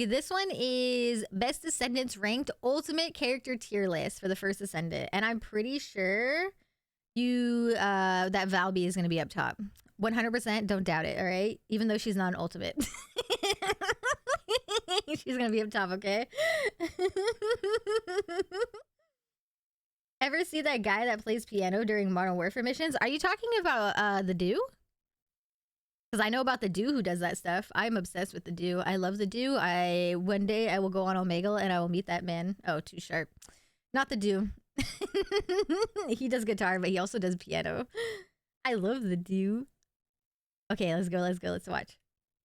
This one is Best Descendants ranked ultimate character tier list for the first Descendant. And I'm pretty sure that Valby is going to be up top. 100%, don't doubt it, all right? Even though she's not an ultimate. She's going to be up top, okay? Ever see that guy that plays piano during Modern Warfare missions? Are you talking about the Do? Because I know about the Do who does that stuff. I'm obsessed with the Do. I love the Do. One day I will go on Omegle and I will meet that man. Oh, too sharp. Not the Do. He does guitar, but he also does piano. I love the Do. Okay, let's go. Let's watch.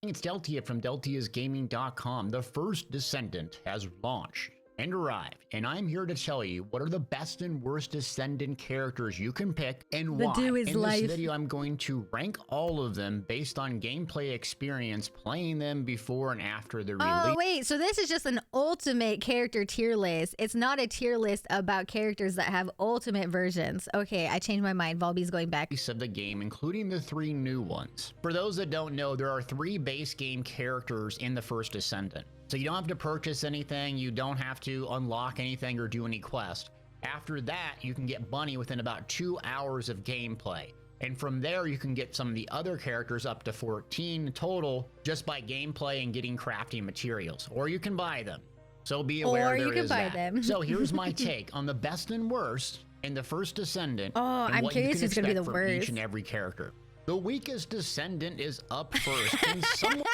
It's Deltia from deltiasgaming.com. The first Descendant has launched and arrived, and I'm here to tell you what are the best and worst Descendant characters you can pick and why. The Do is in life. this video, I'm going to rank all of them based on gameplay experience playing them before and after the release. Oh, wait. So this is just an ultimate character tier list. It's not a tier list about characters that have ultimate versions. Okay, I changed my mind. Valby's going back. Of the game, including the 3 new ones. For those that don't know, there are 3 base game characters in the first Descendant. So you don't have to purchase anything, you don't have to unlock anything or do any quest. After that, you can get Bunny within about 2 hours of gameplay. And from there, you can get some of the other characters up to 14 total just by gameplay and getting crafting materials. Or you can buy them. So be aware or there you can is buy that. them. So here's my take on the best and worst in the first Descendant. Oh, and I'm what curious you who's can going to be expect the from worst. each and every character. The weakest Descendant is up first. And someone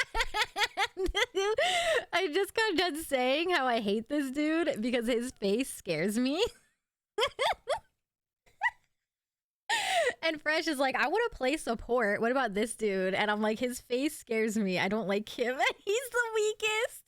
I just got done saying how I hate this dude because his face scares me. And Fresh is like, I want to play support. What about this dude? And I'm like, his face scares me. I don't like him. He's the weakest.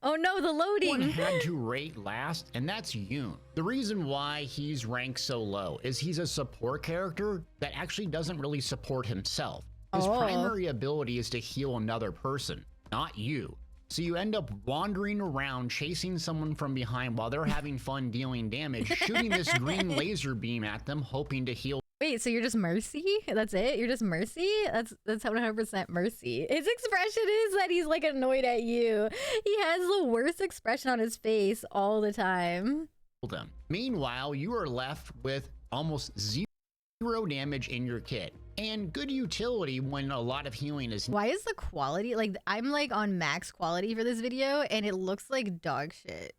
Oh no, the loading. one had to rate last, and that's Yujin. The reason why he's ranked so low is he's a support character that actually doesn't really support himself. His primary ability is to heal another person, not you. So you end up wandering around chasing someone from behind while they're having fun dealing damage, shooting this green laser beam at them, hoping to heal. Wait, so you're just Mercy? That's it? You're just Mercy? That's 100% Mercy. His expression is that he's like annoyed at you. He has the worst expression on his face all the time. Them. Meanwhile, you are left with almost 0 damage in your kit and good utility when a lot of healing is Why is the quality like I'm like on max quality for this video and it looks like dog shit?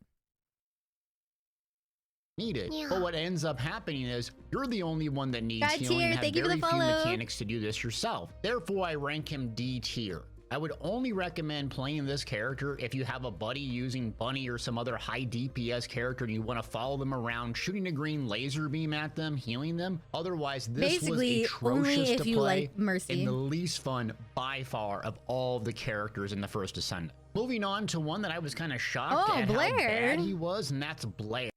needed. But what ends up happening is you're the only one that needs God healing tier, and have thank you for very the few follow. mechanics to do this yourself. Therefore, I rank him D tier. I would only recommend playing this character if you have a buddy using Bunny or some other high DPS character and you want to follow them around, shooting a green laser beam at them, healing them. Otherwise, this Basically, was only atrocious if to you play like Mercy. and the least fun by far of all the characters in the first Descendant. Moving on to one that I was kind of shocked at Blair. how bad he was, and that's Blair.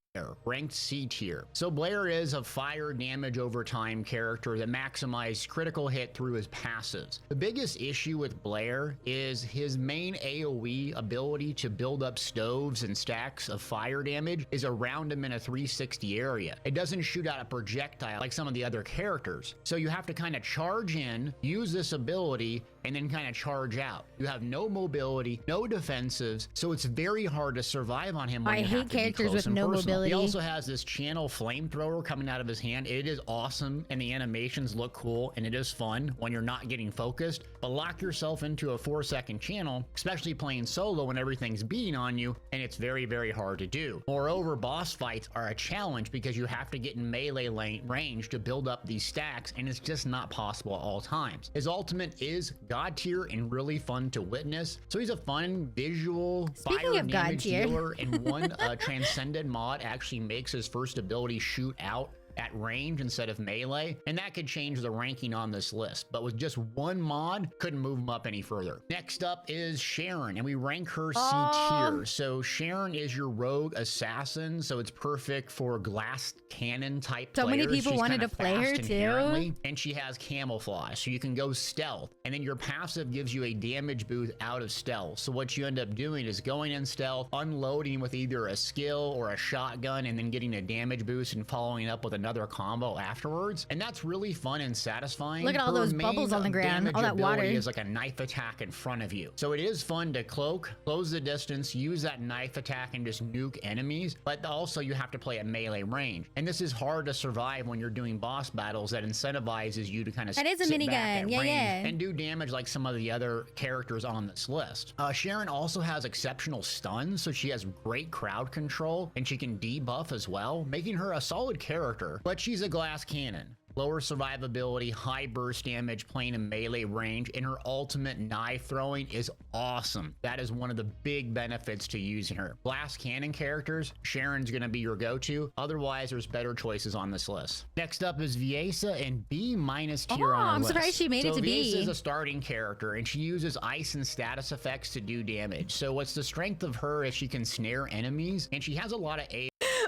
Ranked C tier. So Blair is a fire damage over time character that maximizes critical hit through his passives. The biggest issue with Blair is his main AoE ability to build up stoves and stacks of fire damage is around him in a 360 area. It doesn't shoot out a projectile like some of the other characters. So you have to kind of charge in, use this ability, and then kind of charge out. You have no mobility, no defensives, so it's very hard to survive on him when I you hate have to be characters close with and no personal. mobility. He also has this channel flamethrower coming out of his hand. It is awesome, and the animations look cool, and it is fun when you're not getting focused. But lock yourself into a 4-second channel, especially playing solo when everything's beating on you, and it's very, very hard to do. Moreover, boss fights are a challenge because you have to get in melee range to build up these stacks, and it's just not possible at all times. His ultimate is God tier and really fun to witness. So he's a fun visual fire damage dealer, and one Transcendent mod actually makes his first ability shoot out at range instead of melee, and that could change the ranking on this list, but with just one mod couldn't move him up any further. Next up is Sharon, and we rank her C tier. So Sharon is your rogue assassin, so it's perfect for glass cannon type So players. many people She's wanted kinda to play her fast too. inherently, and she has camouflage, so you can go stealth, and then your passive gives you a damage boost out of stealth. So what you end up doing is going in stealth, unloading with either a skill or a shotgun, and then getting a damage boost and following up with another another combo afterwards, and that's really fun and satisfying. Look at all those bubbles on the ground, all that water. Is like a knife attack in front of you. So it is fun to cloak, close the distance, use that knife attack and just nuke enemies, but also you have to play at melee range. And this is hard to survive when you're doing boss battles that incentivizes you to kind of that is a minigun, and do damage like some of the other characters on this list. Sharon also has exceptional stuns, so she has great crowd control and she can debuff as well, making her a solid character, but she's a glass cannon. Lower survivability, high burst damage, playing in melee range, and her ultimate knife throwing is awesome. That is one of the big benefits to using her. Blast cannon characters, Sharon's gonna be your go-to. Otherwise, there's better choices on this list. Next up is Viessa and B- tier on our I'm list. surprised she made it to B. Viessa is a starting character, and she uses ice and status effects to do damage. So what's the strength of her is she can snare enemies, and she has a lot of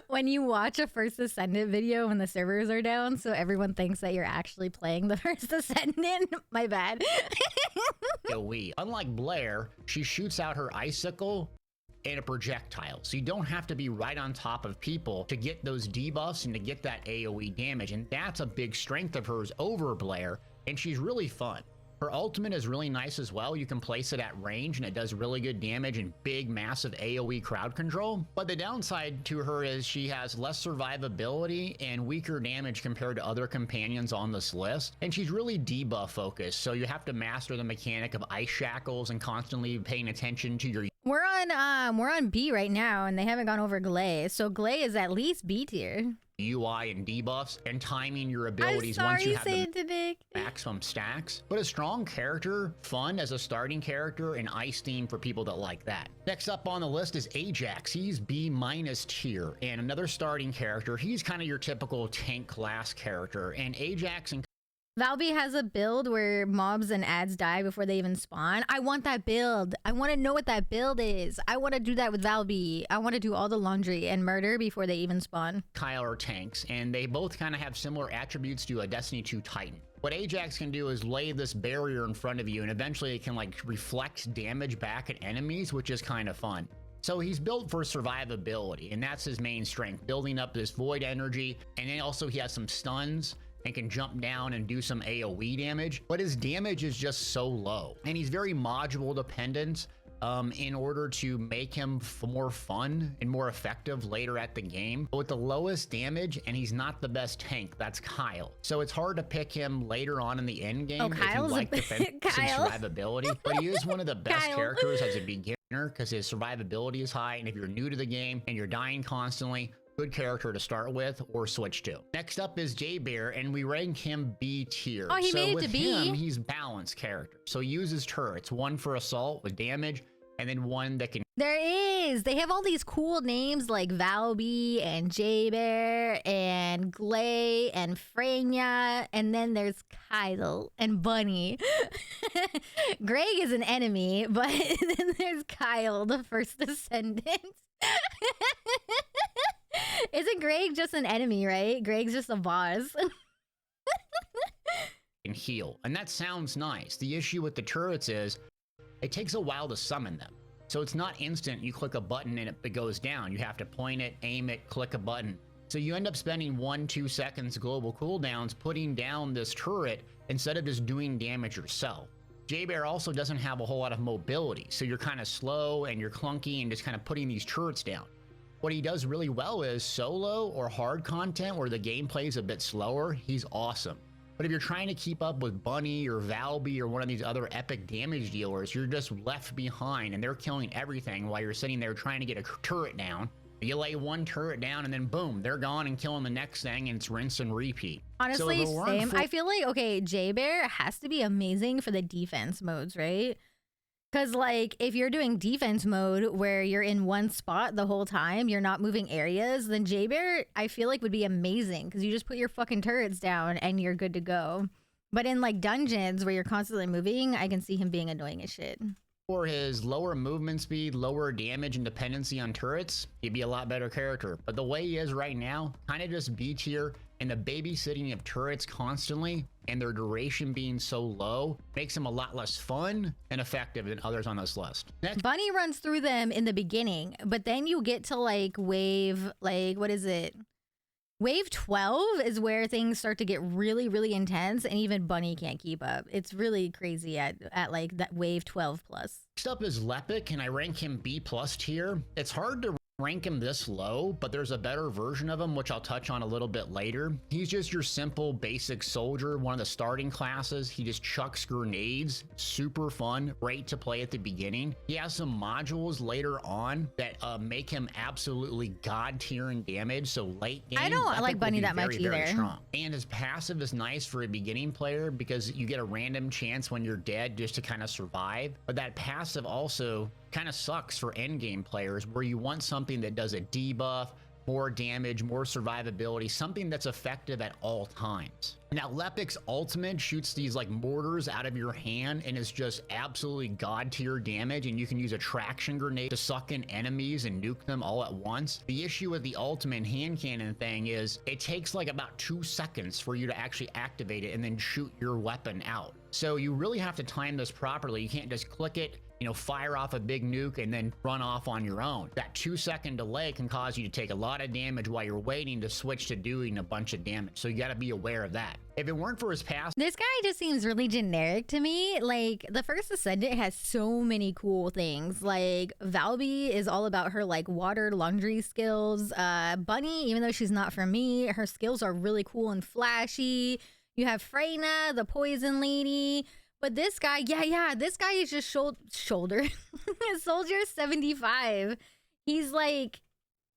when you watch a first Descendant video when the servers are down, so everyone thinks that you're actually playing the first Descendant. My bad. Unlike Blair, she shoots out her icicle and a projectile, so you don't have to be right on top of people to get those debuffs and to get that AoE damage, and that's a big strength of hers over Blair, and she's really fun. Her ultimate is really nice as well. You can place it at range and it does really good damage and big, massive AoE crowd control. But the downside to her is she has less survivability and weaker damage compared to other companions on this list. And she's really debuff focused, so you have to master the mechanic of ice shackles and constantly paying attention to your... We're on B right now, and they haven't gone over Gley. So Gley is at least B tier. UI and debuffs and timing your abilities once you have the maximum stacks. But a strong character, fun as a starting character, and ice theme for people that like that. Next up on the list is Ajax. He's B- tier, and another starting character. He's kind of your typical tank class character, and Ajax and Valby has a build where mobs and ads die before they even spawn. I want that build. I want to know what that build is. I want to do that with Valby. I want to do all the laundry and murder before they even spawn. Kyle are tanks, and they both kind of have similar attributes to a Destiny 2 Titan. What Ajax can do is lay this barrier in front of you, and eventually it can like reflect damage back at enemies, which is kind of fun. So he's built for survivability, and that's his main strength, building up this void energy, and then also he has some stuns and can jump down and do some AoE damage, but his damage is just so low. And he's very module dependent in order to make him more fun and more effective later at the game. But with the lowest damage, and he's not the best tank, that's Kyle. So it's hard to pick him later on in the end game if you like defense and survivability. But he is one of the best characters as a beginner because his survivability is high, and if you're new to the game and you're dying constantly, good character to start with or switch to. Next up is Jayber, and we rank him B tier. Oh, he made it to B. Him, he's balanced character. So he uses turrets, one for assault with damage, and then one that can... There is! They have all these cool names like Valby and Jayber and Gley and Freyna, and then there's Kyle and Bunny. Greg is an enemy, but then there's Kyle, the first Descendant. Isn't Greg just an enemy, right? Greg's just a boss. And heal, and that sounds nice. The issue with the turrets is it takes a while to summon them. So it's not instant, you click a button and it goes down. You have to point it, aim it, click a button. So you end up spending 1-2 seconds global cooldowns putting down this turret instead of just doing damage yourself. Jayber also doesn't have a whole lot of mobility, so you're kind of slow and you're clunky and just kind of putting these turrets down. What he does really well is solo or hard content where the gameplay is a bit slower, he's awesome. But if you're trying to keep up with Bunny or Valby or one of these other epic damage dealers, you're just left behind and they're killing everything while you're sitting there trying to get a turret down. You lay one turret down and then boom, they're gone and killing the next thing, and it's rinse and repeat. Honestly, so same. I feel like, okay, Jayber has to be amazing for the defense modes, right? Because, like, if you're doing defense mode where you're in one spot the whole time, you're not moving areas, then Jayber, I feel like, would be amazing because you just put your fucking turrets down and you're good to go. But in, like, dungeons where you're constantly moving, I can see him being annoying as shit. For his lower movement speed, lower damage, and dependency on turrets, he'd be a lot better character. But the way he is right now, kind of just B tier, and the babysitting of turrets constantly, and their duration being so low, makes him a lot less fun and effective than others on this list. Next, Bunny runs through them in the beginning, but then you get to, like, wave, like, what is it? Wave 12 is where things start to get really, really intense, and even Bunny can't keep up. It's really crazy at like that wave 12 plus. Next up is Lepic, and I rank him B+ tier. It's hard to rank him this low, but there's a better version of him, which I'll touch on a little bit later. He's just your simple basic soldier, one of the starting classes. He just chucks grenades, super fun, great to play at the beginning. He has some modules later on that make him absolutely god tier in damage, so late game I don't Lepic like Bunny that much very either. strong. And his passive is nice for a beginning player because you get a random chance when you're dead just to kind of survive, but that passive also kind of sucks for endgame players where you want something that does a debuff, more damage, more survivability, something that's effective at all times. Now, Lepic's ultimate shoots these like mortars out of your hand and is just absolutely god tier damage, and you can use a traction grenade to suck in enemies and nuke them all at once. The issue with the ultimate hand cannon thing is it takes like about 2 seconds for you to actually activate it and then shoot your weapon out. So you really have to time this properly. You can't just click it, you know, fire off a big nuke and then run off on your own. That 2-second delay can cause you to take a lot of damage while you're waiting to switch to doing a bunch of damage. So you got to be aware of that. If it weren't for his past, This guy just seems really generic to me. Like, the first Descendant has so many cool things. Like, Valby is all about her like water laundry skills. Bunny, even though she's not for me, her skills are really cool and flashy. You have Freyna, the poison lady. But this guy, this guy is just Soldier 75. He's like,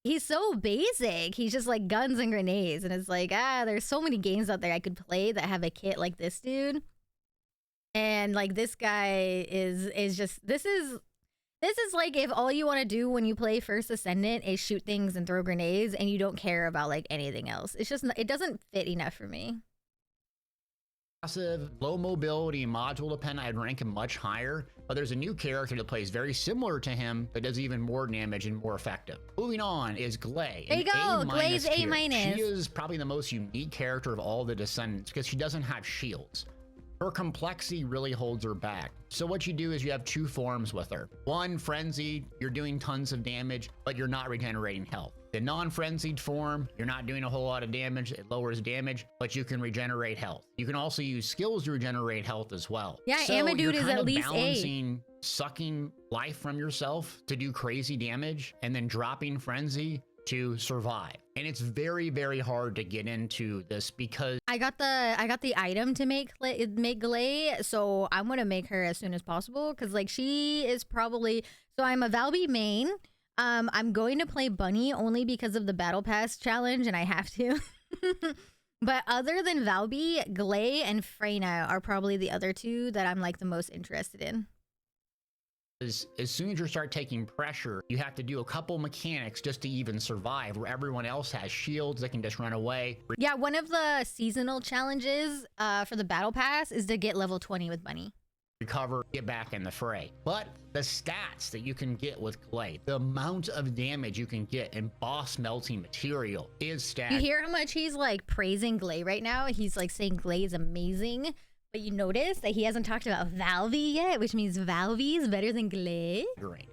he's so basic. He's just like guns and grenades. And it's like, there's so many games out there I could play that have a kit like this dude. And like this guy is just, this is like if all you want to do when you play First Ascendant is shoot things and throw grenades and you don't care about like anything else. It's just, it doesn't fit enough for me. passive, low mobility, module dependent, I'd rank him much higher. But there's a new character that plays very similar to him that does even more damage and more effective. Moving on is Gley. There you go, Gley's A-. She is probably the most unique character of all the Descendants because she doesn't have shields. Her complexity really holds her back. So what you do is you have 2 forms with her. One, frenzied, you're doing tons of damage, but you're not regenerating health. The non-frenzied form, you're not doing a whole lot of damage, it lowers damage, but you can regenerate health. You can also use skills to regenerate health as well. Yeah, so Amadude is at least balancing sucking life from yourself to do crazy damage and then dropping frenzy to survive. And it's very, very hard to get into this because I got the item to make Gley, so I'm gonna make her as soon as possible because like she is probably, so I'm a Valby main. I'm going to play Bunny only because of the Battle Pass challenge and I have to. But other than Valby, Gley and Freyna are probably the other 2 that I'm like the most interested in. as soon as you start taking pressure, you have to do a couple mechanics just to even survive, where everyone else has shields that can just run away. Yeah, one of the seasonal challenges for the Battle Pass is to get level 20 with Bunny. Recover, get back in the fray. But the stats that you can get with Gley, the amount of damage you can get in boss melting material is staggering. You hear how much he's like praising Gley right now? He's like saying Gley is amazing. But you notice that he hasn't talked about Valby yet, which means Valby is better than Gley.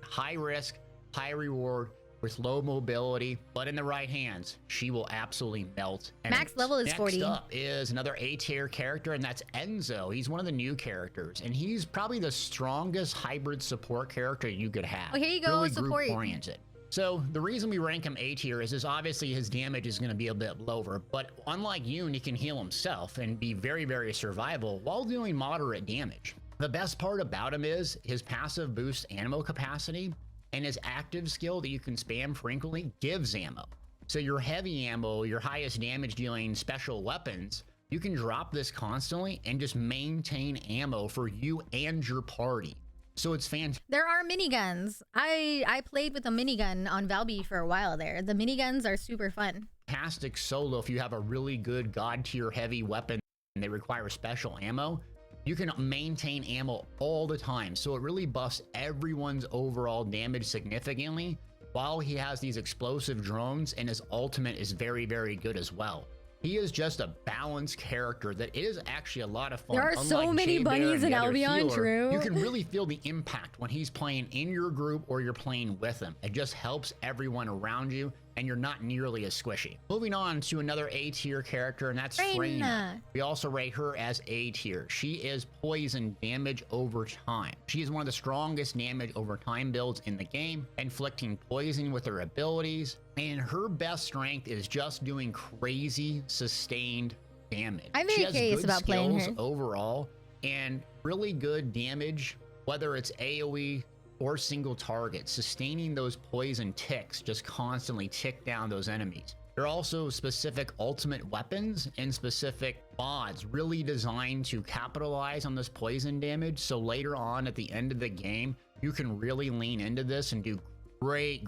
High risk, high reward, with low mobility, but in the right hands, she will absolutely melt. Max level is 40. Next up is another A-tier character, and that's Enzo. He's one of the new characters, and he's probably the strongest hybrid support character you could have. Oh, here you go, really support. Group-oriented. So the reason we rank him A tier is obviously his damage is going to be a bit lower, but unlike Yujin, he can heal himself and be very, very survivable while doing moderate damage. The best part about him is his passive boosts ammo capacity, and his active skill that you can spam frequently gives ammo. So your heavy ammo, your highest damage dealing special weapons, you can drop this constantly and just maintain ammo for you and your party. So it's fantastic. There are miniguns. I played with a minigun on Valby for a while there. The miniguns are super fun. Fantastic solo if you have a really good god tier heavy weapon and they require special ammo. You can maintain ammo all the time, so it really buffs everyone's overall damage significantly, while he has these explosive drones, and his ultimate is very, very good as well. He is just a balanced character that is actually a lot of fun. There are so many bunnies in Albion, true. You can really feel the impact when he's playing in your group or you're playing with him. It just helps everyone around you, and you're not nearly as squishy. Moving on to another A tier character, and that's Freyna. Freyna. We also rate her as A tier. She is poison damage over time. She is one of the strongest damage over time builds in the game, inflicting poison with her abilities, and her best strength is just doing crazy sustained damage. I'm very curious about playing her overall, and really good damage, whether it's AoE or single target. Sustaining those poison ticks just constantly tick down those enemies. There are also specific ultimate weapons and specific mods really designed to capitalize on this poison damage, so later on at the end of the game you can really lean into this and do great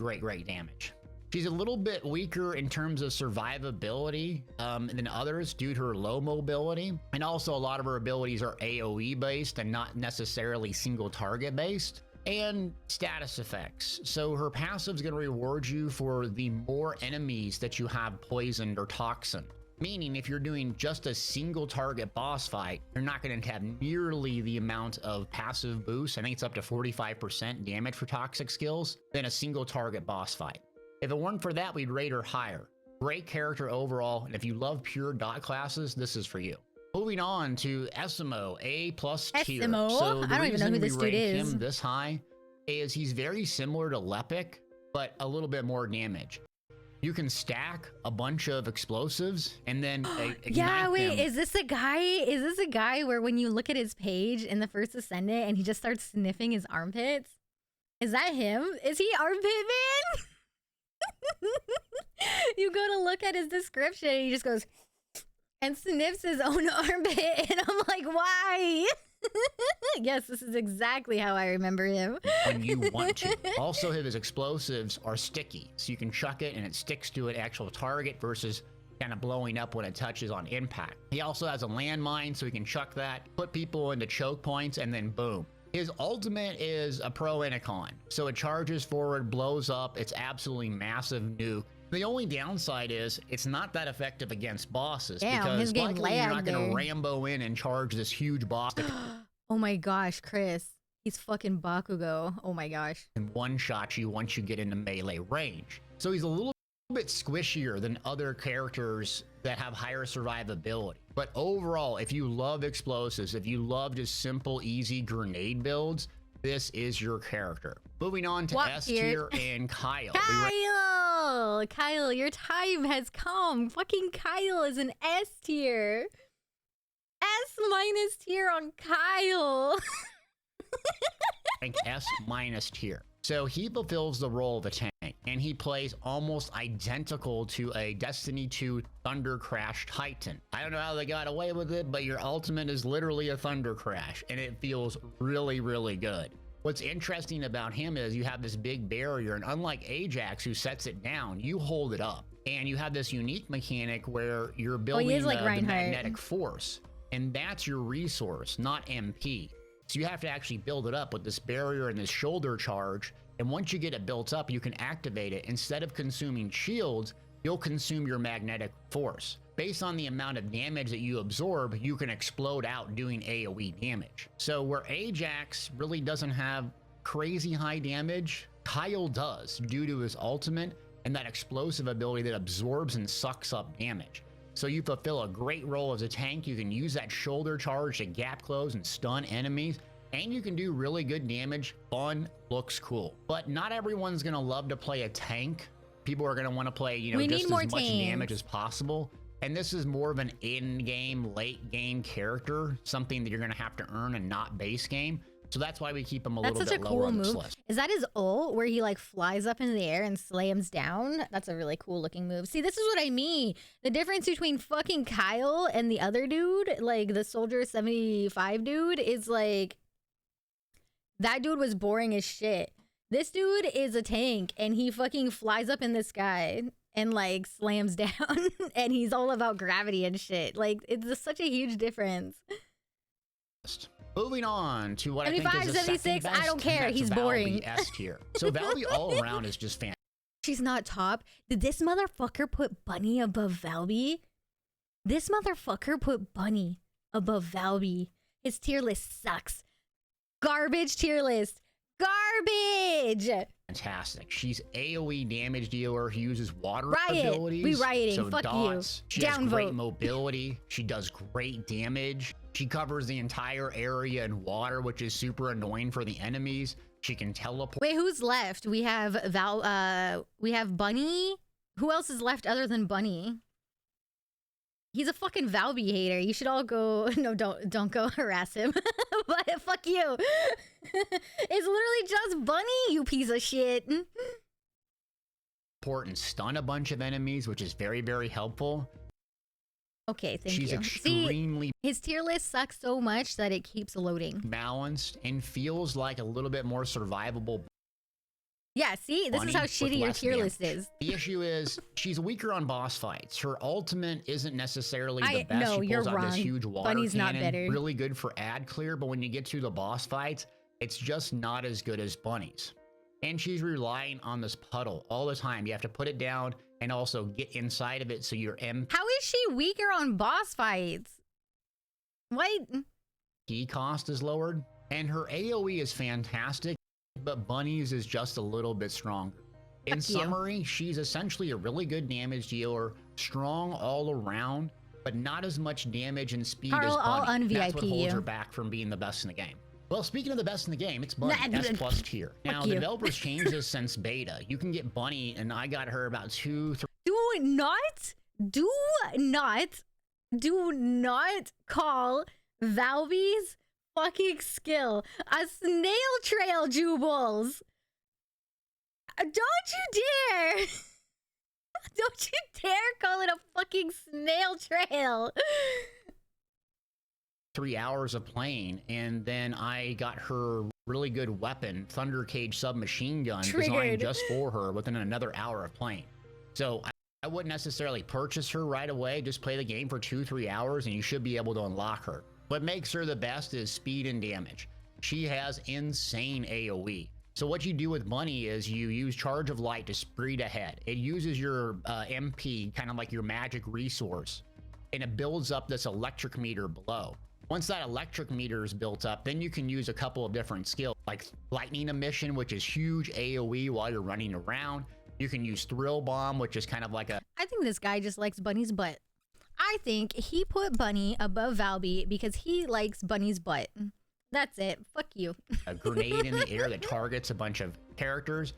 damage. She's a little bit weaker in terms of survivability than others due to her low mobility, and also a lot of her abilities are AoE based and not necessarily single target based. And status effects. So her passive is going to reward you for the more enemies that you have poisoned or toxin. Meaning if you're doing just a single target boss fight, you're not going to have nearly the amount of passive boost. I think it's up to 45% damage for toxic skills than a single target boss fight. If it weren't for that, we'd rate her higher. Great character overall, and if you love pure dot classes, this is for you. Moving on to Essimo, A+ tier. So I don't even know who this dude is. Him this high is he's very similar to Lepic, but a little bit more damage. You can stack a bunch of explosives and then yeah, wait, them. is this a guy? Is this a guy where when you look at his page in the first Descendant and he just starts sniffing his armpits? Is that him? Is he Armpit Man? You go to look at his description and he just goes and sniffs his own armpit, and I'm like, why? Yes, this is exactly how I remember him. When you want to. Also, his explosives are sticky, so you can chuck it and it sticks to an actual target versus kind of blowing up when it touches on impact. He also has a landmine, so he can chuck that, put people into choke points, and then boom. His ultimate is a pro and a con. So it charges forward, blows up, it's absolutely massive nuke. The only downside is it's not that effective against bosses. Damn, because his game luckily you're not going lagged to Rambo in and charge this huge boss Oh my gosh, Chris. He's fucking Bakugo. Oh my gosh. and one-shot you once you get into melee range. So he's a little bit squishier than other characters that have higher survivability. But overall, if you love explosives, if you love just simple, easy grenade builds, this is your character. Moving on to S tier and Kyle. Kyle, your time has come. Fucking Kyle is an S tier. S- tier on Kyle. Rank S- tier. So he fulfills the role of a tank, and he plays almost identical to a Destiny 2 Thunder Crash Titan. I don't know how they got away with it, but your ultimate is literally a Thunder Crash, and it feels really good. What's interesting about him is you have this big barrier, and unlike Ajax, who sets it down, you hold it up. And you have this unique mechanic where you're building he is like the Reinhardt. magnetic force, and that's your resource, not MP. So you have to actually build it up with this barrier and this shoulder charge, and once you get it built up, you can activate it. Instead of consuming shields, you'll consume your magnetic force. Based on the amount of damage that you absorb, you can explode out doing AoE damage. So where Ajax really doesn't have crazy high damage, Kyle does due to his ultimate and that explosive ability that absorbs and sucks up damage. So you fulfill a great role as a tank. You can use that shoulder charge to gap close and stun enemies, and you can do really good damage. Fun, looks cool. But not everyone's gonna love to play a tank. People are gonna want to play, you know, just as much damage as possible. And this is more of an in-game, late-game character, something that you're gonna have to earn and not base game. So that's why we keep him a little bit lower on this list. Is that his ult where he like flies up into the air and slams down? That's a really cool looking move. See, this is what I mean. The difference between fucking Kyle and the other dude, like the Soldier 75 dude, is like that dude was boring as shit. This dude is a tank and he fucking flies up in the sky and like slams down and he's all about gravity and shit. Like it's just such a huge difference. Moving on to what I think is the 76, second best, I don't care. He's Valby boring. S tier. So Valby all around is just fantastic. She's not top. Did this motherfucker put Bunny above Valby? This motherfucker put Bunny above Valby. His tier list sucks. Garbage tier list. garbage. Fantastic. She's AoE damage dealer who uses water Riot. abilities. We rioting. So Fuck dots. you. She has great mobility. She does great damage. She covers the entire area in water, which is super annoying for the enemies. She can teleport. Wait, who's left? We have we have Bunny. Who else is left other than Bunny? He's a fucking Valby hater. You should all go. No, don't go harass him. But fuck you. It's literally just Bunny, you piece of shit. And stun a bunch of enemies, which is very, very helpful. Okay, thank you. She's extremely See, his tier list sucks so much that it keeps loading. balanced and feels like a little bit more survivable. Yeah, see, this is how shitty your tier list is. The issue is she's weaker on boss fights. Her ultimate isn't necessarily the best. No, she you're pulls out wrong. this huge water Bunny's cannon, not better. really good for ad clear, but when you get to the boss fights, it's just not as good as Bunny's. And she's relying on this puddle all the time. You have to put it down and also get inside of it so your MP How is she weaker on boss fights? What? cost is lowered, and her AoE is fantastic, but Bunny's is just a little bit stronger. In summary, she's essentially a really good damage dealer, strong all around, but not as much damage and speed Carl, as I'll Bunny. That's un-VIP what holds you. her back from being the best in the game. Well, speaking of the best in the game, it's Bunny, S+ tier. Now, the you. developers changed this since beta. You can get Bunny, and I got her about 2-3 Do not call Valby's fucking skill a snail trail, Jubles. Don't you dare! Don't you dare call it a fucking snail trail! 3 hours of playing, and then I got her really good weapon, Thunder Cage submachine gun, designed just for her within another hour of playing. So I wouldn't necessarily purchase her right away. Just play the game for 2-3 hours and you should be able to unlock her. What makes her the best is speed and damage. She has insane AoE. So what you do with Bunny is you use Charge of Light to speed ahead. It uses your MP, kind of like your magic resource, and it builds up this electric meter below. Once that electric meter is built up, then you can use a couple of different skills, like Lightning Emission, which is huge AoE while you're running around. You can use Thrill Bomb, which is kind of like a... I think this guy just likes Bunny's butt. I think he put Bunny above Valby because he likes Bunny's butt. That's it. Fuck you. a grenade in the air that targets a bunch of characters.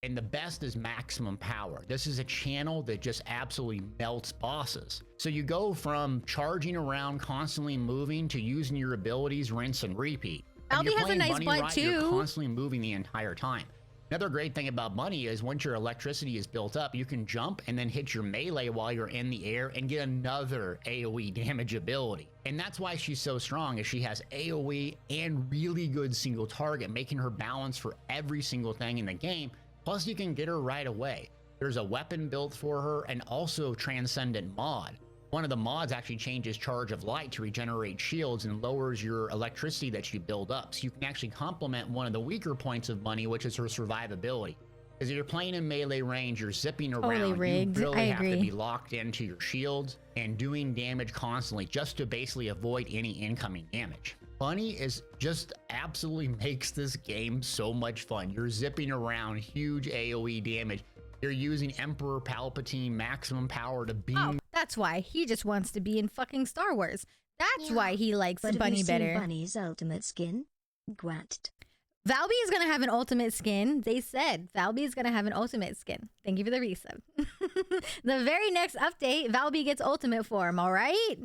And the best is Maximum Power. This is a channel that just absolutely melts bosses. So you go from charging around, constantly moving, to using your abilities, rinse and repeat. Valby has a nice Bunny butt right, too. You're constantly moving the entire time. Another great thing about Bunny is once your electricity is built up, you can jump and then hit your melee while you're in the air and get another AoE damage ability. And that's why she's so strong, is she has AoE and really good single target, making her balance for every single thing in the game. Plus you can get her right away. There's a weapon built for her and also Transcendent mod. One of the mods actually changes Charge of Light to regenerate shields and lowers your electricity that you build up. So you can actually complement one of the weaker points of Bunny, which is her survivability. As you're playing in melee range, you're zipping around, you really have to be locked into your shields and doing damage constantly just to basically avoid any incoming damage. Bunny is just absolutely makes this game so much fun. You're zipping around, huge AoE damage. You're using Emperor Palpatine maximum power to beam. Oh, that's why he just wants to be in fucking Star Wars. That's why he likes Bunny better. Bunny's ultimate skin? Gwat. Valby is gonna have an ultimate skin. They said Valby is gonna have an ultimate skin. Thank you for the resub. The very next update, Valby gets ultimate form. All right.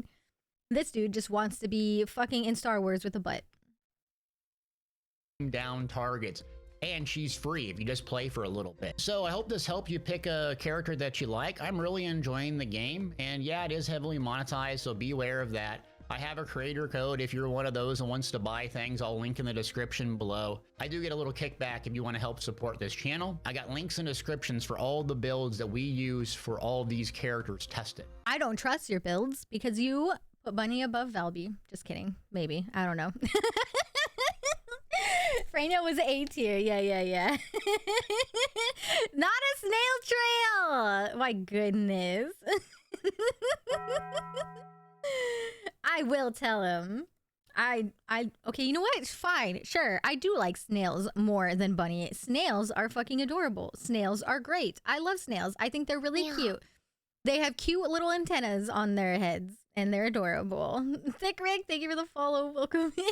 This dude just wants to be fucking in Star Wars with a butt. Down targets. And she's free if you just play for a little bit. So I hope this helped you pick a character that you like. I'm really enjoying the game. And yeah, it is heavily monetized, so be aware of that. I have a creator code if you're one of those and wants to buy things. I'll link in the description below. I do get a little kickback if you want to help support this channel. I got links and descriptions for all the builds that we use for all these characters tested. I don't trust your builds because you put Bunny above Valby. Just kidding. Maybe. I don't know. Freyna was A tier. Yeah. Not a snail trail. My goodness. I will tell him. okay, you know what? It's fine. Sure. I do like snails more than bunny. Snails are fucking adorable. Snails are great. I love snails. I think they're really cute. They have cute little antennas on their heads and they're adorable. Thick Rick, thank you for the follow. Welcome in.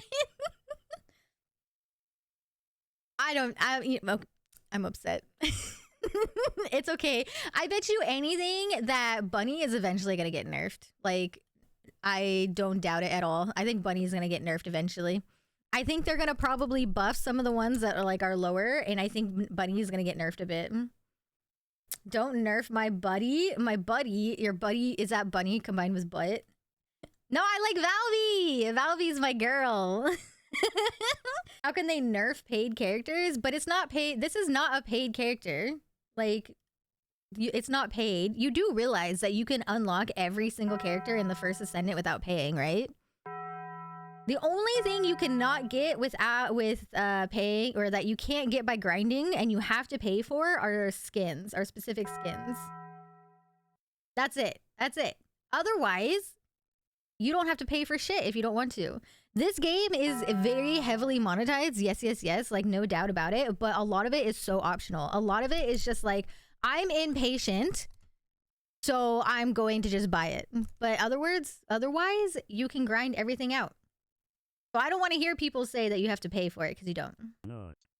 I'm upset. It's okay. I bet you anything that Bunny is eventually gonna get nerfed. Like, I don't doubt it at all. I think Bunny's gonna get nerfed eventually. I think they're gonna probably buff some of the ones that are like are lower, and I think Bunny's gonna get nerfed a bit. Don't nerf my buddy. My buddy, your buddy is that Bunny combined with butt. No, I like Valby. Valby's my girl. How can they nerf paid characters? But it's not paid. This is not a paid character. Like, it's not paid. You do realize that you can unlock every single character in the first Descendant without paying, right? The only thing you cannot get with paying, or that you can't get by grinding and you have to pay for, are skins, or specific skins. That's it. That's it. Otherwise, you don't have to pay for shit if you don't want to. This game is very heavily monetized. Yes, yes, yes. Like, no doubt about it. But a lot of it is so optional. A lot of it is just like, I'm impatient, so I'm going to just buy it. But otherwise, you can grind everything out. So I don't want to hear people say that you have to pay for it, because you don't. No.